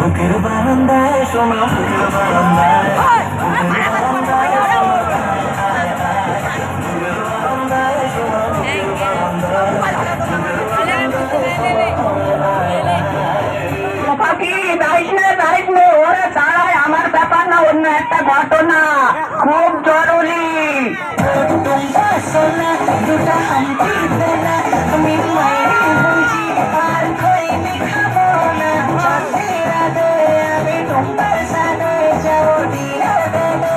বুকের বারান্দায় সোনা ফুলের বারান্দায় ওরা তারাই আমার ব্যাপার না, অন্য একটা ঘটনা খুব জরুরি। দুটা আমি মায়ের বলছি আর খইনি খাবো না, আমি তোমার সাথে যাবো দিয়া দেবো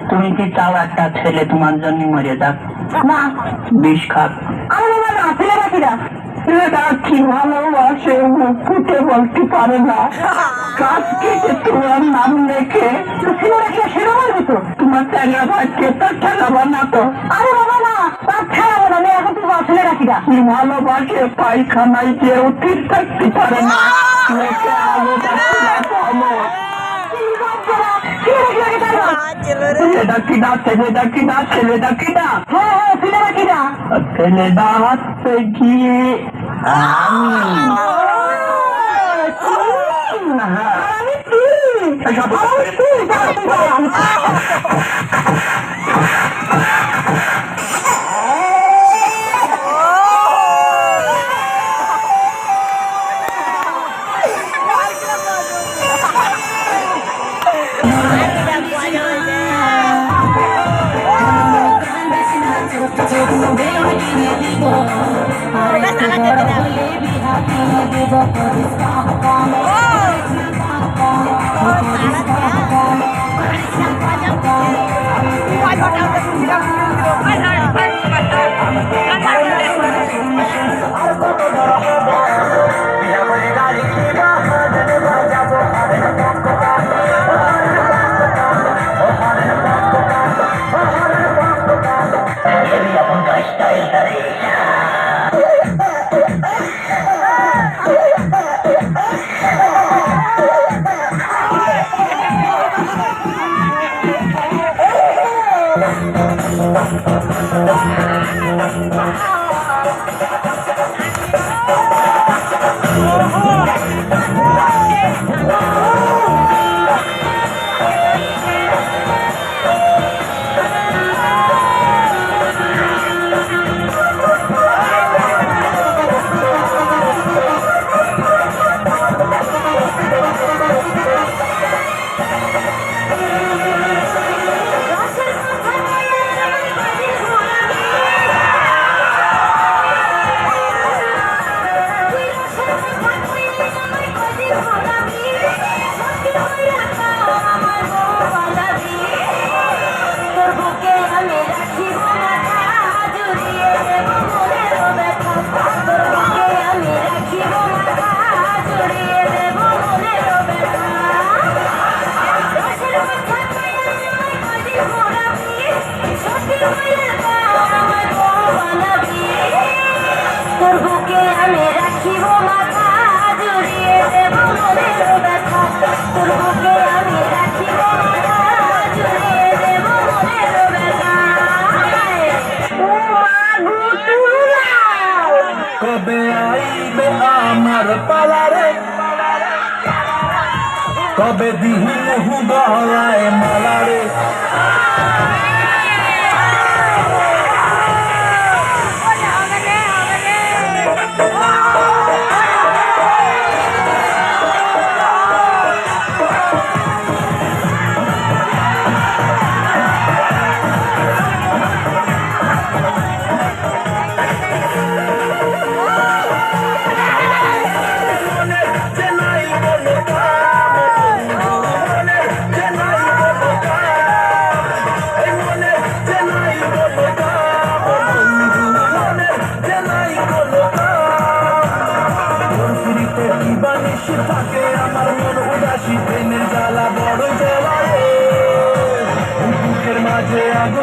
তুমি কি চাও একটা ছেলে তোমার জন্য মরে যাক? না, বিষ খাক। ছেলেটা কি ভালোবাসে মুখ ফুটে বলতে পারে না, কাজ কেটে তোমার নাম লেখে সেটা বলবি তো। তোমার ছেলে ভাইকে তার ঠেলাবা না তো? আরে বাবা না, তার ঠেলাবো না, এখন তোমার ছেলে রাখিরা ভালোবাসে পায়খানায় কেউ ঠিক থাকতে পারে না। ছেলেটা কিনা ছেলেটা কিনা ছেলেটা কিনা ছেলেটা কিনা ছেলেটা হাতে গিয়ে কবে আইবে আমার পালারে, কবে দিহু গলায় মালারে। আগুন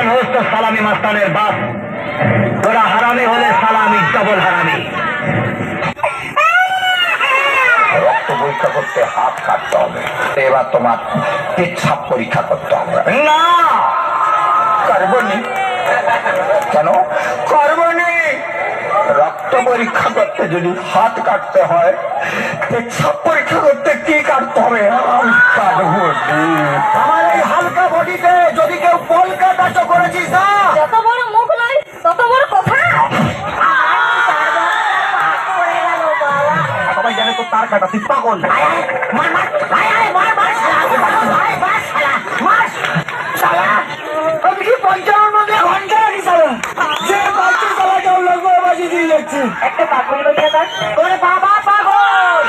সাবধান হোস তো সালামি মাস্তানের বাপ। তোরা হারামি হলে সালামি ডবল হারামি। রক্ত পরীক্ষা করতে হাত কাটতে হবে, এবার তোমার পেচ্ছাপ পরীক্ষা করতে হবে। না করবনি কেন? করবনি। রক্ত পরীক্ষা করতে যদি হাত কাটতে হয়, পেচ্ছাপ পরীক্ষা করতে কি কাটতে হবে? আমার এই হালকা বডিতে যদি কেউ পলকা টাচও করেছিস না, যত বড় মুখ নয় তত বড় কথা। সবাই জানে তো তার কাটা, তুই পাগল। আমি কি 55 মধ্যে ঘন্টা আনি সালা, যে বাচ্চা সালাটা লোক বাজি দিয়ে যাচ্ছে। একটা পাগল বলিয়া দাও। ওরে বাবা পাগল,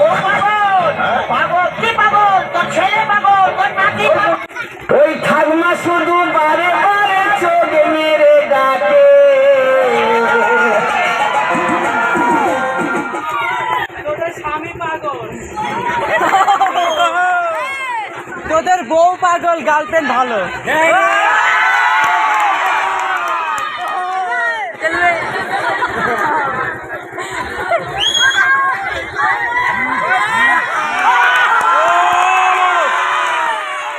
ও পাগল, পাগল কি পাগল? তোর ছেলে পাগল, তোর নাতি পাগল। ওই ঠাকুমা শুধু বারে বারে চোখে মেরে ডাকে। তোদের বউ পাগল, গার্লফ্রেন্ড ভালো।